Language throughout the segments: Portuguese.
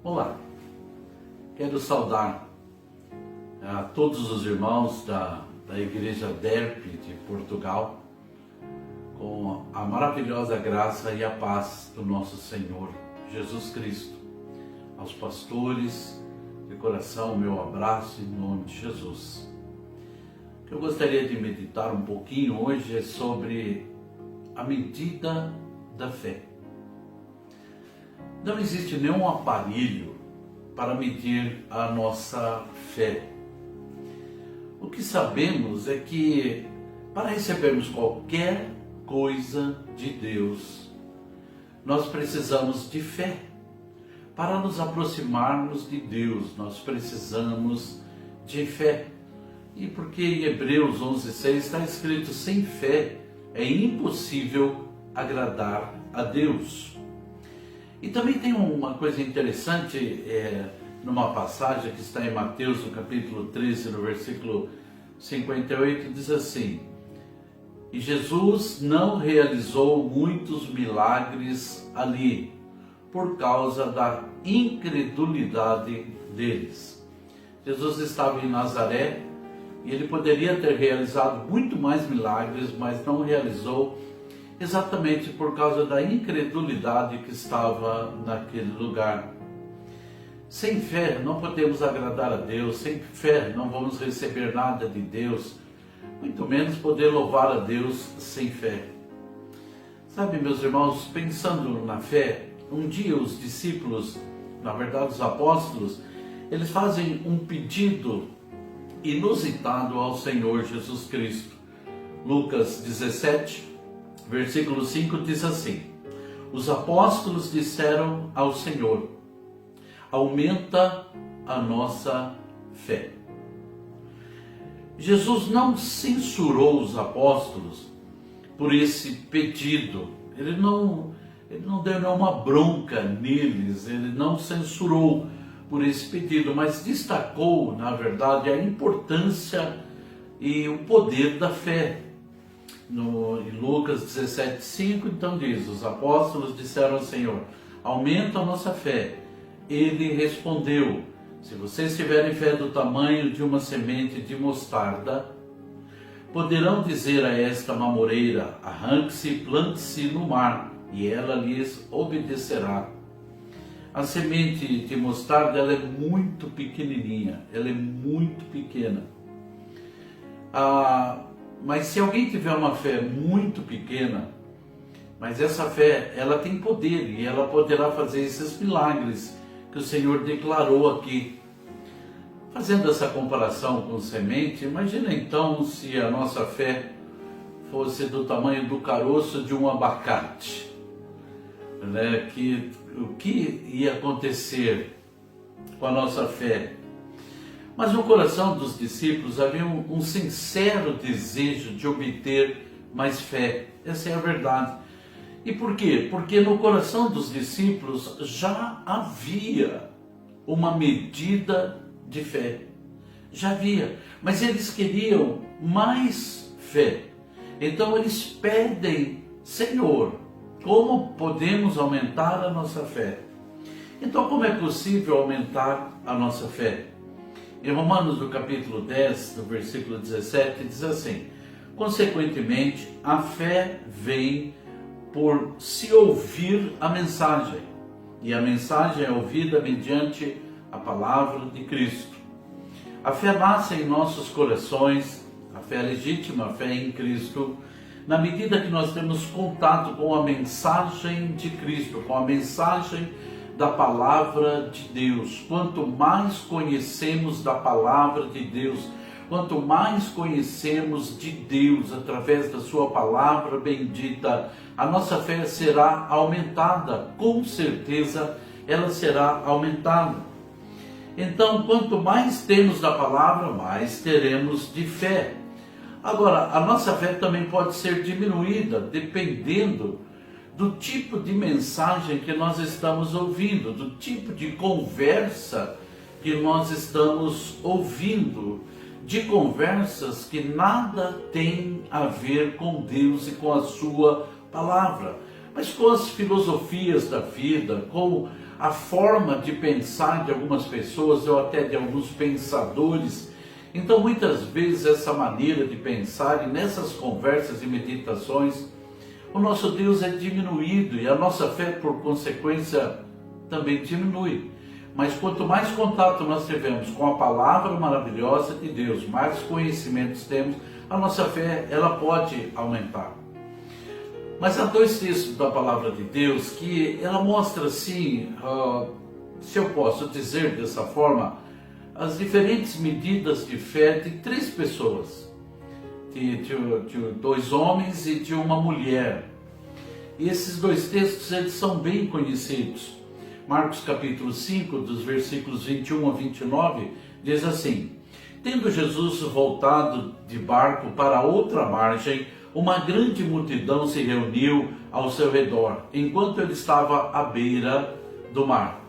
Olá, quero saudar a todos os irmãos da Igreja DERP de Portugal com a maravilhosa graça e a paz do nosso Senhor Jesus Cristo. Aos pastores, de coração, meu abraço em nome de Jesus. O que eu gostaria de meditar um pouquinho hoje é sobre a medida da fé. Não existe nenhum aparelho para medir a nossa fé. O que sabemos é que para recebermos qualquer coisa de Deus, nós precisamos de fé. Para nos aproximarmos de Deus, nós precisamos de fé. E porque em Hebreus 11:6 está escrito: sem fé é impossível agradar a Deus. E também tem uma coisa interessante numa passagem que está em Mateus, no capítulo 13, no versículo 58, diz assim: e Jesus não realizou muitos milagres ali, por causa da incredulidade deles. Jesus estava em Nazaré e ele poderia ter realizado muito mais milagres, mas não realizou exatamente por causa da incredulidade que estava naquele lugar. Sem fé não podemos agradar a Deus, sem fé não vamos receber nada de Deus, muito menos poder louvar a Deus sem fé. Sabe, meus irmãos, pensando na fé, um dia os discípulos, na verdade os apóstolos, eles fazem um pedido inusitado ao Senhor Jesus Cristo. Lucas 17, versículo 5 diz assim: os apóstolos disseram ao Senhor: aumenta a nossa fé. Jesus não censurou os apóstolos por esse pedido, ele não deu nenhuma bronca neles, ele não censurou por esse pedido, mas destacou, na verdade, a importância e o poder da fé. Em Lucas 17:5, então diz: os apóstolos disseram ao Senhor: aumenta a nossa fé. Ele respondeu: se vocês tiverem fé do tamanho de uma semente de mostarda, poderão dizer a esta mamoreira: arranque-se e plante-se no mar, e ela lhes obedecerá. A semente de mostarda, ela é muito pequenininha, ela é muito pequena. Mas se alguém tiver uma fé muito pequena, mas essa fé, ela tem poder e ela poderá fazer esses milagres que o Senhor declarou aqui. Fazendo essa comparação com semente, imagina então se a nossa fé fosse do tamanho do caroço de um abacate, né? O que ia acontecer com a nossa fé? Mas no coração dos discípulos havia um sincero desejo de obter mais fé. Essa é a verdade. E por quê? Porque no coração dos discípulos já havia uma medida de fé. Já havia. Mas eles queriam mais fé. Então eles pedem: Senhor, como podemos aumentar a nossa fé? Então, como é possível aumentar a nossa fé? Em Romanos, no capítulo 10, no versículo 17, diz assim: consequentemente, a fé vem por se ouvir a mensagem, e a mensagem é ouvida mediante a palavra de Cristo. A fé nasce em nossos corações, a fé legítima, a fé em Cristo, na medida que nós temos contato com a mensagem de Cristo, com a mensagem da palavra de Deus. Quanto mais conhecemos da palavra de Deus, quanto mais conhecemos de Deus através da sua palavra bendita, a nossa fé será aumentada, com certeza ela será aumentada. Então, quanto mais temos da palavra, mais teremos de fé. Agora, a nossa fé também pode ser diminuída, dependendo do tipo de mensagem que nós estamos ouvindo, do tipo de conversa que nós estamos ouvindo, de conversas que nada tem a ver com Deus e com a sua palavra. mas com as filosofias da vida, com a forma de pensar de algumas pessoas ou até de alguns pensadores. Então, muitas vezes, essa maneira de pensar e nessas conversas e meditações, o nosso Deus é diminuído e a nossa fé, por consequência, também diminui. Mas quanto mais contato nós tivermos com a palavra maravilhosa de Deus, mais conhecimentos temos, a nossa fé ela pode aumentar. Mas há dois textos da palavra de Deus que ela mostra assim, se eu posso dizer dessa forma, as diferentes medidas de fé de três pessoas, de dois homens e de uma mulher. E esses dois textos eles são bem conhecidos. Marcos capítulo 5, dos versículos 21 a 29, diz assim: Tendo Jesus voltado de barco para outra margem, uma grande multidão se reuniu ao seu redor, enquanto ele estava à beira do mar.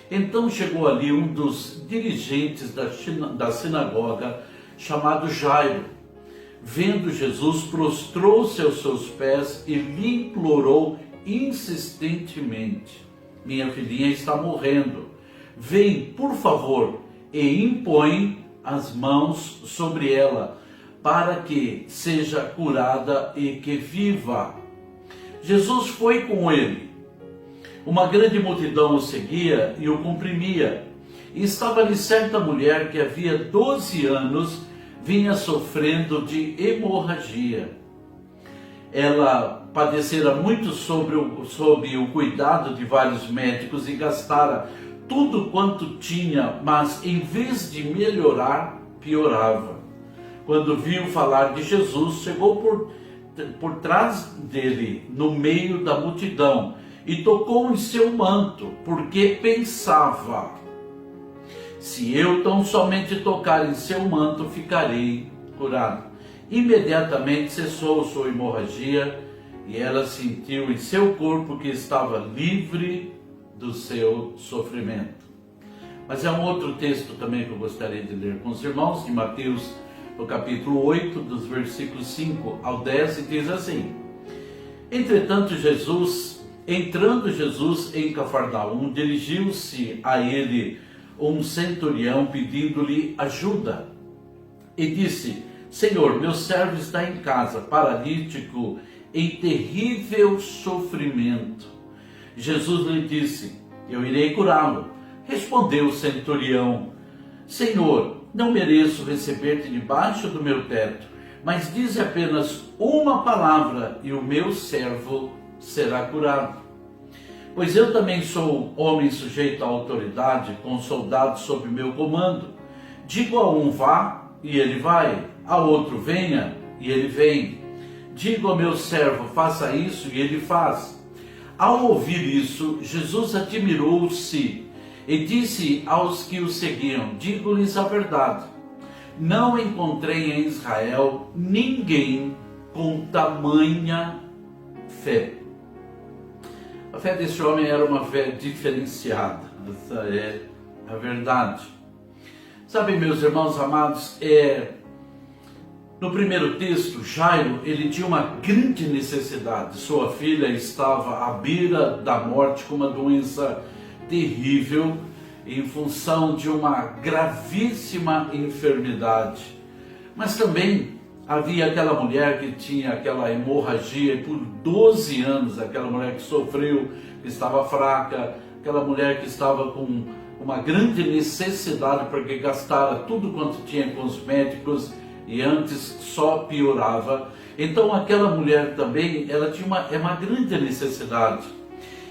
Então chegou ali um dos dirigentes da sinagoga, chamado Jairo. Vendo Jesus, prostrou-se aos seus pés e lhe implorou insistentemente: Minha filhinha está morrendo. Vem, por favor, e impõe as mãos sobre ela, para que seja curada e que viva. Jesus foi com ele. Uma grande multidão o seguia e o comprimia. E estava ali certa mulher que havia 12 anos vinha sofrendo de hemorragia. Ela padecera muito sob o cuidado de vários médicos e gastara tudo quanto tinha, mas em vez de melhorar, piorava. Quando viu falar de Jesus, chegou por trás dele, no meio da multidão, e tocou em seu manto, porque pensava: se eu tão somente tocar em seu manto, ficarei curado. Imediatamente cessou sua hemorragia e ela sentiu em seu corpo que estava livre do seu sofrimento. Mas é um outro texto também que eu gostaria de ler com os irmãos, de Mateus, no capítulo 8, dos versículos 5 ao 10, e diz assim: Entretanto, entrando Jesus em Cafarnaum, dirigiu-se a ele um centurião pedindo-lhe ajuda. E disse: Senhor, meu servo está em casa, paralítico, em terrível sofrimento. Jesus lhe disse: Eu irei curá-lo. Respondeu o centurião: Senhor, não mereço receber-te debaixo do meu teto, mas dize apenas uma palavra e o meu servo será curado. Pois eu também sou homem sujeito à autoridade, com soldados sob meu comando. Digo a um: vá, e ele vai; a outro: venha, e ele vem. Digo ao meu servo: faça isso, e ele faz. Ao ouvir isso, Jesus admirou-se e disse aos que o seguiam: digo-lhes a verdade, não encontrei em Israel ninguém com tamanha fé. A fé desse homem era uma fé diferenciada, essa é a verdade. Sabem, meus irmãos amados, no primeiro texto, Jairo, ele tinha uma grande necessidade. Sua filha estava à beira da morte com uma doença terrível, em função de uma gravíssima enfermidade. Mas também havia aquela mulher que tinha aquela hemorragia por 12 anos, aquela mulher que sofreu, que estava fraca, aquela mulher que estava com uma grande necessidade porque gastara tudo quanto tinha com os médicos e antes só piorava. Então aquela mulher também, ela tinha uma grande necessidade.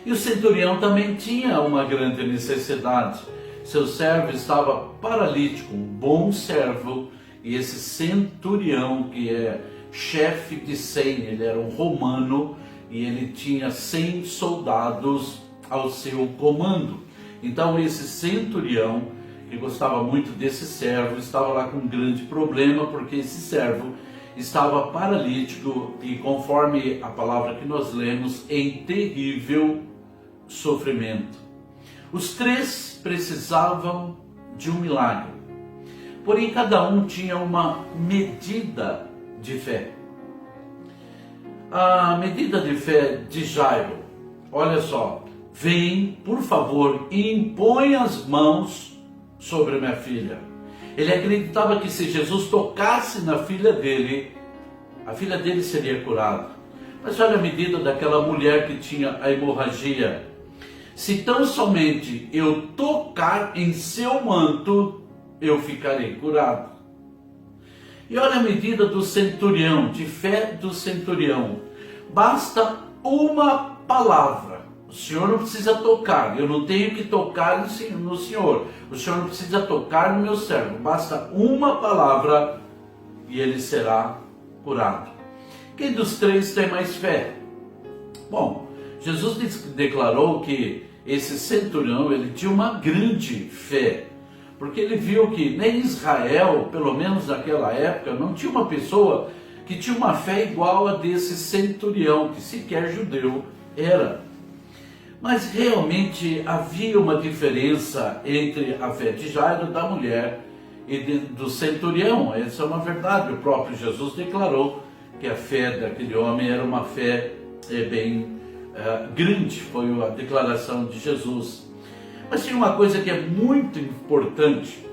E o centurião também tinha uma grande necessidade. Seu servo estava paralítico, um bom servo, e esse centurião, que é chefe de 100, ele era um romano, e ele tinha 100 soldados ao seu comando. Então esse centurião, que gostava muito desse servo, estava lá com um grande problema, porque esse servo estava paralítico e, conforme a palavra que nós lemos, em terrível sofrimento. Os três precisavam de um milagre, porém cada um tinha uma medida de fé. A medida de fé de Jairo olha só, vem, por favor, e impõe as mãos sobre minha filha. Ele acreditava que se Jesus tocasse na filha dele, a filha dele seria curada. Mas olha a medida daquela mulher que tinha a hemorragia. Se tão somente eu tocar em seu manto, eu ficarei curado. E olha a medida do centurião, de fé do centurião. Basta uma palavra. O Senhor não precisa tocar, eu não tenho que tocar no Senhor. O Senhor não precisa tocar no meu servo. Basta uma palavra e ele será curado. Quem dos três tem mais fé? Bom, Jesus declarou que esse centurião, ele tinha uma grande fé, porque ele viu que nem Israel, pelo menos naquela época, não tinha uma pessoa que tinha uma fé igual a desse centurião, que sequer judeu era. Mas realmente havia uma diferença entre a fé de Jairo, da mulher, e do centurião. Essa é uma verdade. O próprio Jesus declarou que a fé daquele homem era uma fé bem grande, foi a declaração de Jesus. Mas tem uma coisa que é muito importante,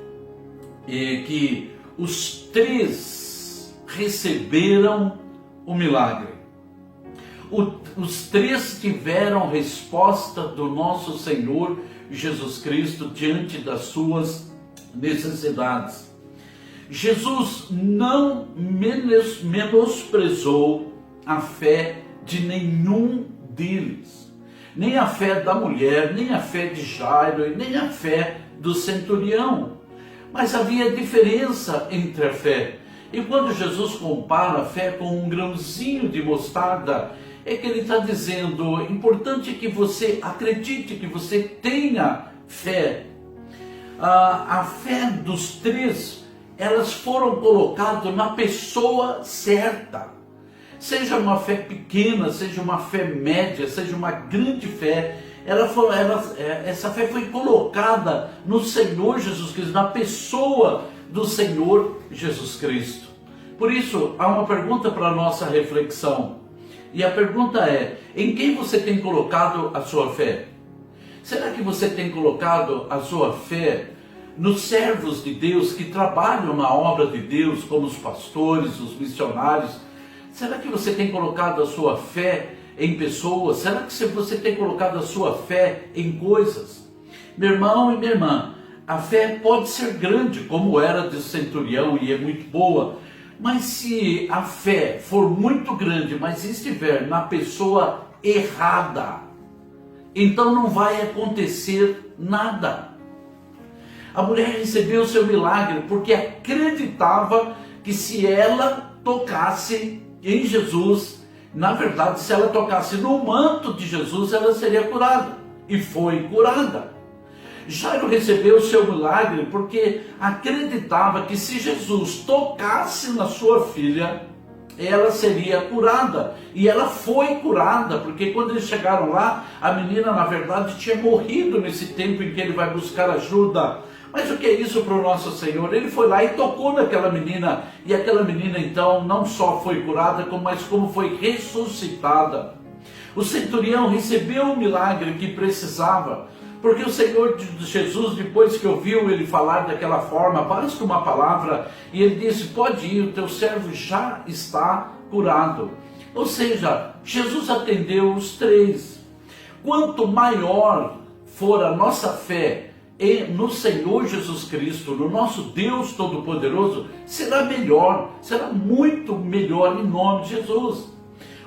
e que os três receberam o milagre. Os três tiveram resposta do nosso Senhor Jesus Cristo diante das suas necessidades. Jesus não menosprezou a fé de nenhum deles. Nem a fé da mulher, nem a fé de Jairo, e nem a fé do centurião. Mas havia diferença entre a fé. E quando Jesus compara a fé com um grãozinho de mostarda, é que ele está dizendo, é importante que você acredite, que você tenha fé. A fé dos três, elas foram colocadas na pessoa certa. Seja uma fé pequena, seja uma fé média, seja uma grande fé, essa fé foi colocada no Senhor Jesus Cristo, na pessoa do Senhor Jesus Cristo. Por isso, há uma pergunta para a nossa reflexão. E a pergunta é, em quem você tem colocado a sua fé? Será que você tem colocado a sua fé nos servos de Deus que trabalham na obra de Deus, como os pastores, os missionários? Será que você tem colocado a sua fé em pessoas? Será que você tem colocado a sua fé em coisas? Meu irmão e minha irmã, a fé pode ser grande, como era de centurião, e é muito boa. Mas se a fé for muito grande, mas estiver na pessoa errada, então não vai acontecer nada. A mulher recebeu o seu milagre porque acreditava que se ela tocasse em Jesus, na verdade, se ela tocasse no manto de Jesus, ela seria curada. E foi curada. Jairo recebeu o seu milagre porque acreditava que se Jesus tocasse na sua filha, ela seria curada. E ela foi curada, porque quando eles chegaram lá, a menina na verdade tinha morrido nesse tempo em que ele vai buscar ajuda. Mas o que é isso para o nosso Senhor? Ele foi lá e tocou naquela menina, e aquela menina então não só foi curada, mas como foi ressuscitada. O centurião recebeu o milagre que precisava, porque o Senhor Jesus, depois que ouviu ele falar daquela forma, basta uma palavra, e ele disse, pode ir, o teu servo já está curado. Ou seja, Jesus atendeu os três. Quanto maior for a nossa fé no Senhor Jesus Cristo, no nosso Deus Todo-Poderoso, será melhor, será muito melhor em nome de Jesus.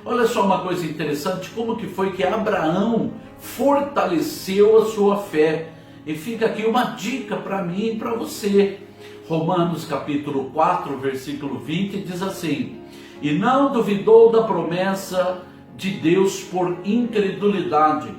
Olha só uma coisa interessante, como que foi que Abraão fortaleceu a sua fé. E fica aqui uma dica para mim e para você. Romanos capítulo 4, versículo 20 diz assim: e não duvidou da promessa de Deus por incredulidade,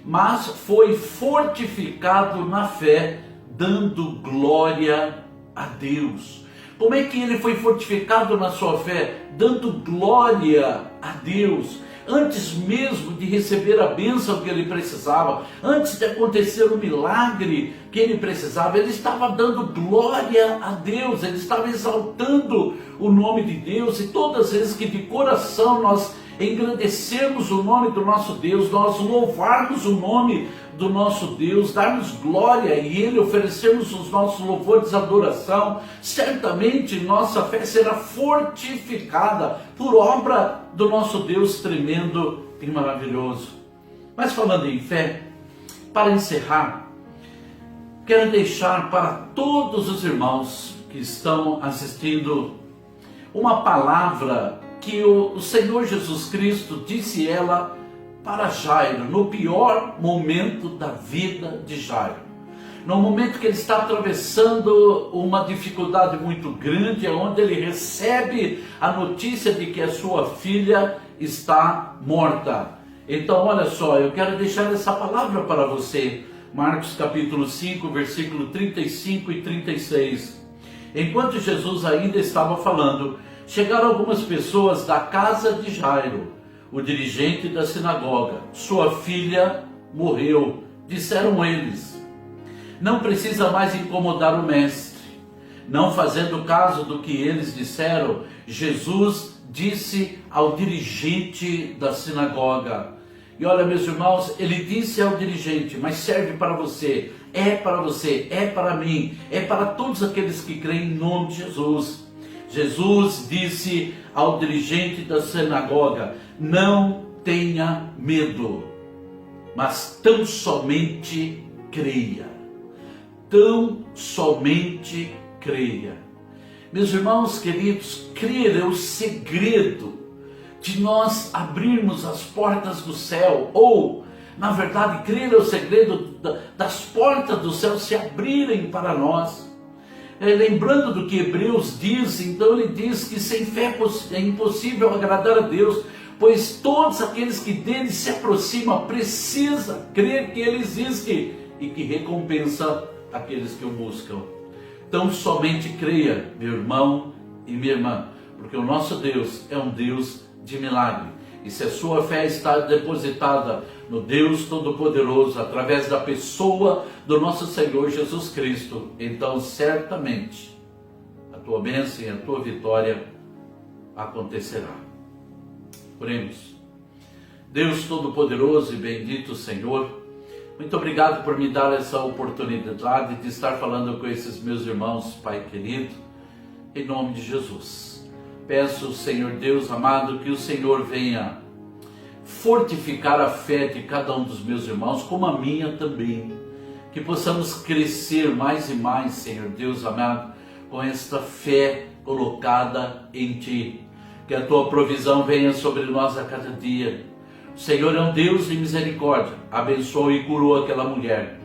mas foi fortificado na fé, dando glória a Deus. Como é que ele foi fortificado na sua fé? Dando glória a Deus. Antes mesmo de receber a bênção que ele precisava, antes de acontecer o milagre que ele precisava, ele estava dando glória a Deus, ele estava exaltando o nome de Deus. E todas as vezes que de coração nós engrandecermos o nome do nosso Deus, nós louvarmos o nome do nosso Deus, darmos glória a Ele, oferecermos os nossos louvores de adoração, certamente nossa fé será fortificada por obra do nosso Deus tremendo e maravilhoso. Mas falando em fé, para encerrar, quero deixar para todos os irmãos que estão assistindo uma palavra que o Senhor Jesus Cristo disse ela para Jairo, no pior momento da vida de Jairo. No momento que ele está atravessando uma dificuldade muito grande, onde ele recebe a notícia de que a sua filha está morta. Então, olha só, eu quero deixar essa palavra para você. Marcos capítulo 5, versículo 35 e 36. Enquanto Jesus ainda estava falando, chegaram algumas pessoas da casa de Jairo, o dirigente da sinagoga. Sua filha morreu, disseram eles. Não precisa mais incomodar o mestre. Não fazendo caso do que eles disseram, Jesus disse ao dirigente da sinagoga. E olha, meus irmãos, ele disse ao dirigente, mas serve para você, é para mim, é para todos aqueles que creem em nome de Jesus. Jesus disse ao dirigente da sinagoga, não tenha medo, mas tão somente creia. Tão somente creia. Meus irmãos queridos, crer é o segredo de nós abrirmos as portas do céu, ou, na verdade, crer é o segredo das portas do céu se abrirem para nós. Lembrando do que Hebreus diz, então ele diz que sem fé é impossível agradar a Deus, pois todos aqueles que dele se aproximam precisam crer que ele existe e que recompensa aqueles que o buscam. Então somente creia, meu irmão e minha irmã, porque o nosso Deus é um Deus de milagre. E se a sua fé está depositada no Deus Todo-Poderoso, através da pessoa do nosso Senhor Jesus Cristo, então certamente a tua bênção e a tua vitória acontecerá. Oremos. Deus Todo-Poderoso e bendito Senhor, muito obrigado por me dar essa oportunidade de estar falando com esses meus irmãos, Pai querido, em nome de Jesus. Peço, Senhor Deus amado, que o Senhor venha fortificar a fé de cada um dos meus irmãos, como a minha também. Que possamos crescer mais e mais, Senhor Deus amado, com esta fé colocada em Ti. Que a Tua provisão venha sobre nós a cada dia. O Senhor é um Deus de misericórdia. Abençoou e curou aquela mulher.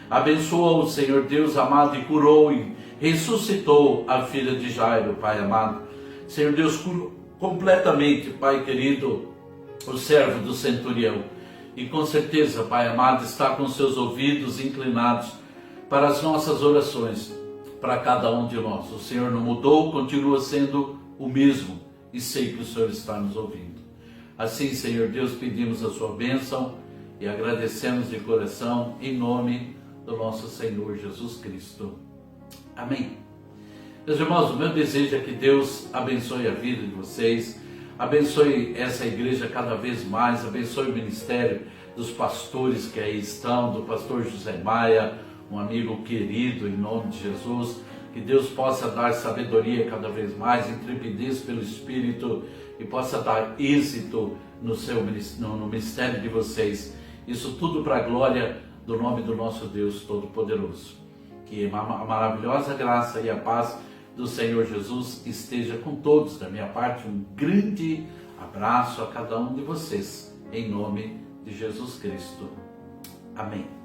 Abençoou o Senhor Deus amado e curou e ressuscitou a filha de Jairo, Pai amado. Senhor Deus, curou completamente, Pai querido, o servo do centurião. E com certeza, Pai amado, está com seus ouvidos inclinados para as nossas orações, para cada um de nós. O Senhor não mudou, continua sendo o mesmo, e sei que o Senhor está nos ouvindo. Assim, Senhor Deus, pedimos a sua bênção e agradecemos de coração em nome do nosso Senhor Jesus Cristo. Amém. Meus irmãos, o meu desejo é que Deus abençoe a vida de vocês, abençoe essa igreja cada vez mais, abençoe o ministério dos pastores que aí estão, do pastor José Maia, um amigo querido, em nome de Jesus. Que Deus possa dar sabedoria cada vez mais, intrepidez pelo Espírito e possa dar êxito no ministério de vocês. Isso tudo para a glória do nome do nosso Deus Todo-Poderoso. Que a maravilhosa graça e a paz do Senhor Jesus esteja com todos. Da minha parte, um grande abraço a cada um de vocês, em nome de Jesus Cristo. Amém.